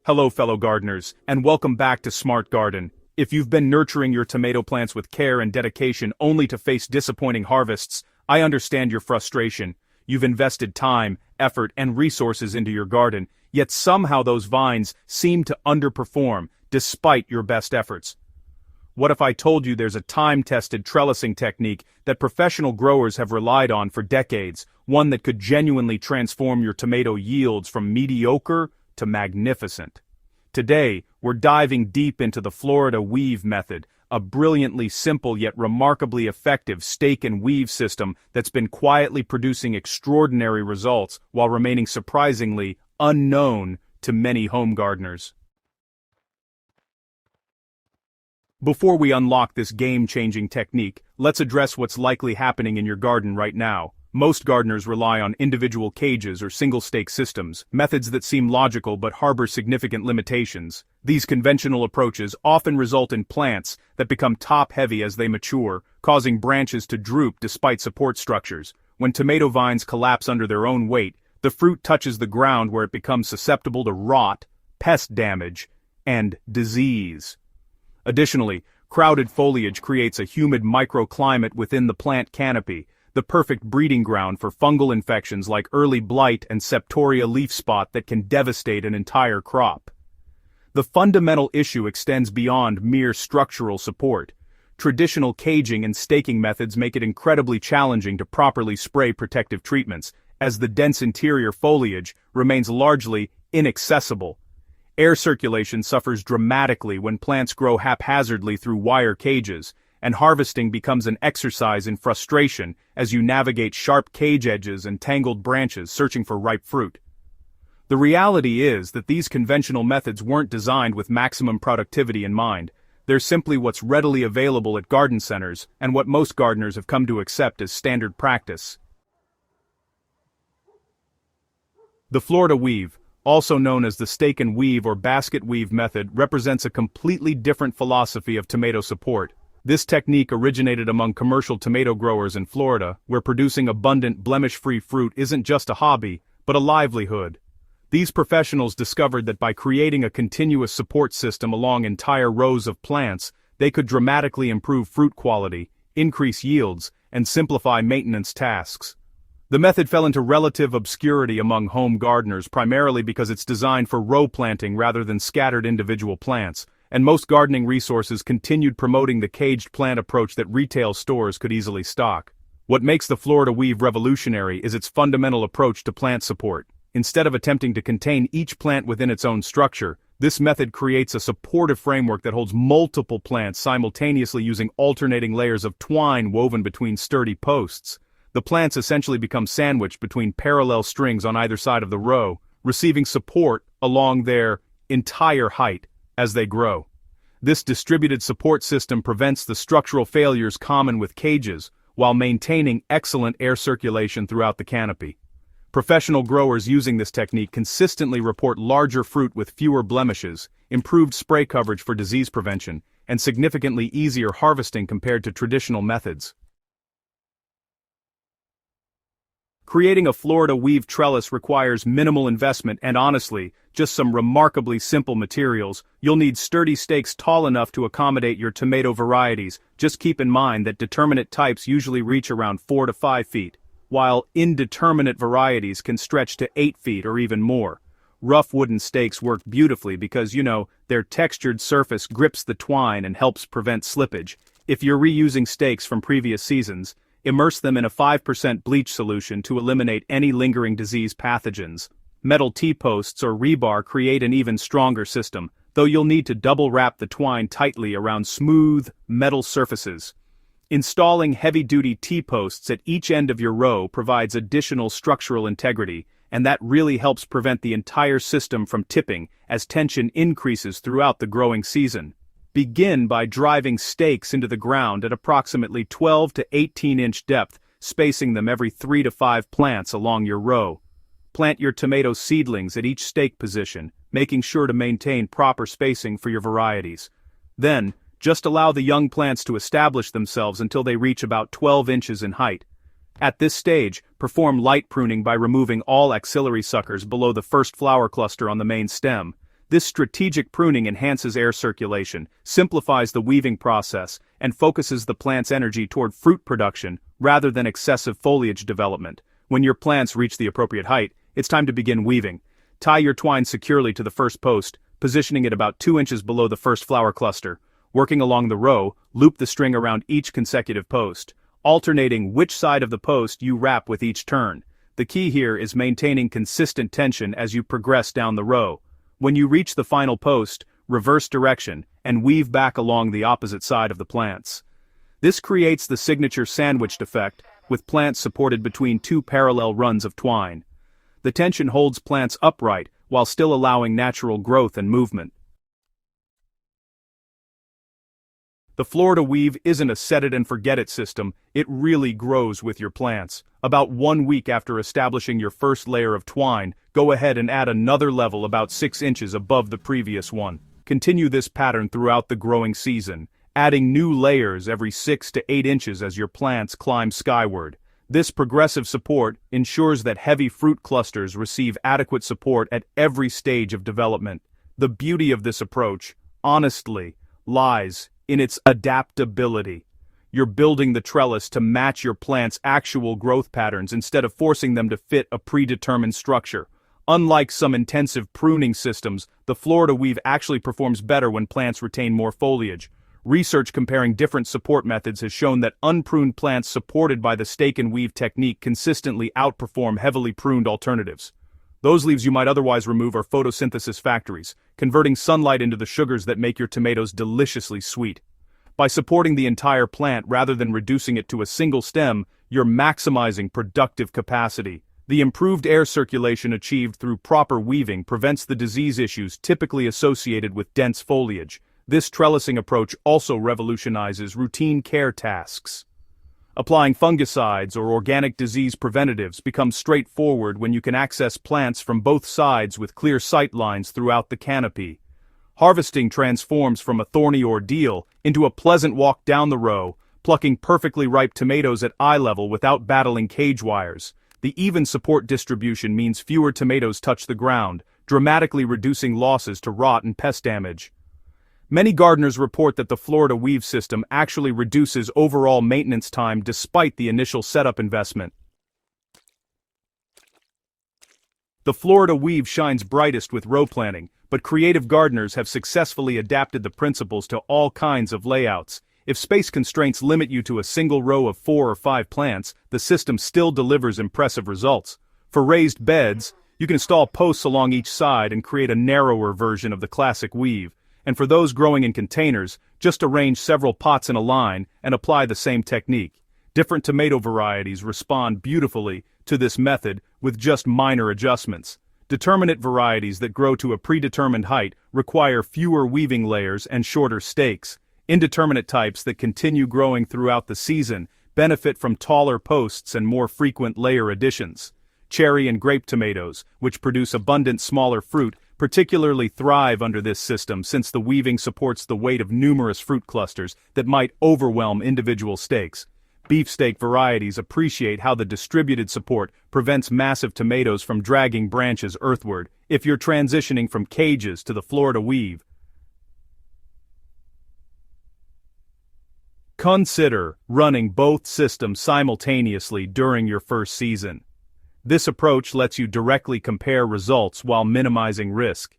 Hello fellow gardeners, and welcome back to Smart Garden. If you've been nurturing your tomato plants with care and dedication only to face disappointing harvests, I understand your frustration. You've invested time, effort, and resources into your garden, yet somehow those vines seem to underperform, despite your best efforts. What if I told you there's a time-tested trellising technique that professional growers have relied on for decades, one that could genuinely transform your tomato yields from mediocre to magnificent? Today, we're diving deep into the Florida weave method, a brilliantly simple yet remarkably effective stake and weave system that's been quietly producing extraordinary results while remaining surprisingly unknown to many home gardeners. Before we unlock this game-changing technique, let's address what's likely happening in your garden right now. Most gardeners rely on individual cages or single-stake systems, methods that seem logical but harbor significant limitations. These conventional approaches often result in plants that become top-heavy as they mature, causing branches to droop despite support structures. When tomato vines collapse under their own weight, the fruit touches the ground where it becomes susceptible to rot, pest damage, and disease. Additionally, crowded foliage creates a humid microclimate within the plant canopy, the perfect breeding ground for fungal infections like early blight and septoria leaf spot that can devastate an entire crop. The fundamental issue extends beyond mere structural support. Traditional caging and staking methods make it incredibly challenging to properly spray protective treatments, as the dense interior foliage remains largely inaccessible. Air circulation suffers dramatically when plants grow haphazardly through wire cages, and harvesting becomes an exercise in frustration as you navigate sharp cage edges and tangled branches searching for ripe fruit. The reality is that these conventional methods weren't designed with maximum productivity in mind. They're simply what's readily available at garden centers and what most gardeners have come to accept as standard practice. The Florida weave, also known as the stake and weave or basket weave method, represents a completely different philosophy of tomato support. This technique originated among commercial tomato growers in Florida, where producing abundant blemish-free fruit isn't just a hobby, but a livelihood. These professionals discovered that by creating a continuous support system along entire rows of plants, they could dramatically improve fruit quality, increase yields, and simplify maintenance tasks. The method fell into relative obscurity among home gardeners primarily because it's designed for row planting rather than scattered individual plants, and most gardening resources continued promoting the caged plant approach that retail stores could easily stock. What makes the Florida weave revolutionary is its fundamental approach to plant support. Instead of attempting to contain each plant within its own structure, this method creates a supportive framework that holds multiple plants simultaneously using alternating layers of twine woven between sturdy posts. The plants essentially become sandwiched between parallel strings on either side of the row, receiving support along their entire height as they grow. This distributed support system prevents the structural failures common with cages, while maintaining excellent air circulation throughout the canopy. Professional growers using this technique consistently report larger fruit with fewer blemishes, improved spray coverage for disease prevention, and significantly easier harvesting compared to traditional methods. Creating a Florida weave trellis requires minimal investment and honestly, just some remarkably simple materials. You'll need sturdy stakes tall enough to accommodate your tomato varieties. Just keep in mind that determinate types usually reach around 4 to 5 feet, while indeterminate varieties can stretch to 8 feet or even more. Rough wooden stakes work beautifully because, their textured surface grips the twine and helps prevent slippage. If you're reusing stakes from previous seasons, immerse them in a 5% bleach solution to eliminate any lingering disease pathogens. Metal T-posts or rebar create an even stronger system, though you'll need to double wrap the twine tightly around smooth, metal surfaces. Installing heavy-duty T-posts at each end of your row provides additional structural integrity, and that really helps prevent the entire system from tipping as tension increases throughout the growing season. Begin by driving stakes into the ground at approximately 12 to 18-inch depth, spacing them every 3 to 5 plants along your row. Plant your tomato seedlings at each stake position, making sure to maintain proper spacing for your varieties. Then, just allow the young plants to establish themselves until they reach about 12 inches in height. At this stage, perform light pruning by removing all axillary suckers below the first flower cluster on the main stem. This strategic pruning enhances air circulation, simplifies the weaving process, and focuses the plant's energy toward fruit production rather than excessive foliage development. When your plants reach the appropriate height, it's time to begin weaving. Tie your twine securely to the first post, positioning it about 2 inches below the first flower cluster. Working along the row, loop the string around each consecutive post, alternating which side of the post you wrap with each turn. The key here is maintaining consistent tension as you progress down the row. When you reach the final post, reverse direction, and weave back along the opposite side of the plants. This creates the signature sandwiched effect, with plants supported between 2 parallel runs of twine. The tension holds plants upright while still allowing natural growth and movement. The Florida Weave isn't a set-it-and-forget-it system, it really grows with your plants. About 1 week after establishing your first layer of twine, go ahead and add another level about 6 inches above the previous one. Continue this pattern throughout the growing season, adding new layers every 6 to 8 inches as your plants climb skyward. This progressive support ensures that heavy fruit clusters receive adequate support at every stage of development. The beauty of this approach, honestly, lies in its adaptability. You're building the trellis to match your plant's actual growth patterns instead of forcing them to fit a predetermined structure. Unlike some intensive pruning systems, the Florida Weave actually performs better when plants retain more foliage. Research comparing different support methods has shown that unpruned plants supported by the stake and weave technique consistently outperform heavily pruned alternatives. Those leaves you might otherwise remove are photosynthesis factories, converting sunlight into the sugars that make your tomatoes deliciously sweet. By supporting the entire plant rather than reducing it to a single stem, you're maximizing productive capacity. The improved air circulation achieved through proper weaving prevents the disease issues typically associated with dense foliage. This trellising approach also revolutionizes routine care tasks. Applying fungicides or organic disease preventatives becomes straightforward when you can access plants from both sides with clear sight lines throughout the canopy. Harvesting transforms from a thorny ordeal into a pleasant walk down the row, plucking perfectly ripe tomatoes at eye level without battling cage wires. The even support distribution means fewer tomatoes touch the ground, dramatically reducing losses to rot and pest damage. Many gardeners report that the Florida Weave system actually reduces overall maintenance time despite the initial setup investment. The Florida Weave shines brightest with row planting, but creative gardeners have successfully adapted the principles to all kinds of layouts. If space constraints limit you to a single row of 4 or 5 plants, the system still delivers impressive results. For raised beds, you can install posts along each side and create a narrower version of the classic weave. And for those growing in containers, just arrange several pots in a line and apply the same technique. Different tomato varieties respond beautifully to this method with just minor adjustments. Determinate varieties that grow to a predetermined height require fewer weaving layers and shorter stakes. Indeterminate types that continue growing throughout the season benefit from taller posts and more frequent layer additions. Cherry and grape tomatoes, which produce abundant smaller fruit, particularly thrive under this system since the weaving supports the weight of numerous fruit clusters that might overwhelm individual stakes. Beefsteak varieties appreciate how the distributed support prevents massive tomatoes from dragging branches earthward. If you're transitioning from cages to the Florida Weave, consider running both systems simultaneously during your first season. This approach lets you directly compare results while minimizing risk.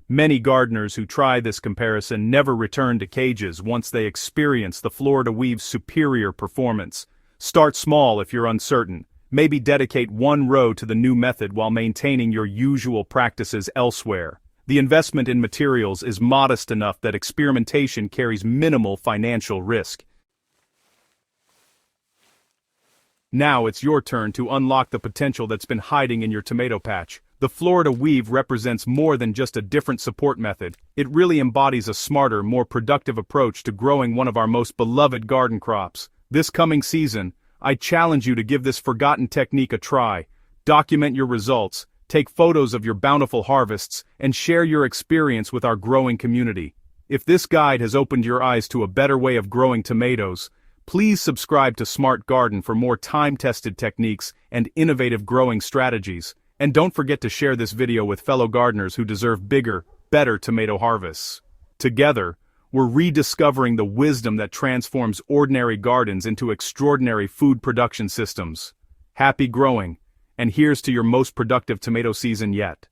Many gardeners who try this comparison never return to cages once they experience the Florida Weave's superior performance. Start small if you're uncertain. Maybe dedicate 1 row to the new method while maintaining your usual practices elsewhere. The investment in materials is modest enough that experimentation carries minimal financial risk. Now it's your turn to unlock the potential that's been hiding in your tomato patch. The Florida Weave represents more than just a different support method. It really embodies a smarter, more productive approach to growing one of our most beloved garden crops. This coming season, I challenge you to give this forgotten technique a try. Document your results, take photos of your bountiful harvests, and share your experience with our growing community. If this guide has opened your eyes to a better way of growing tomatoes, please subscribe to Smart Garden for more time-tested techniques and innovative growing strategies. And don't forget to share this video with fellow gardeners who deserve bigger, better tomato harvests. Together, we're rediscovering the wisdom that transforms ordinary gardens into extraordinary food production systems. Happy growing, and here's to your most productive tomato season yet.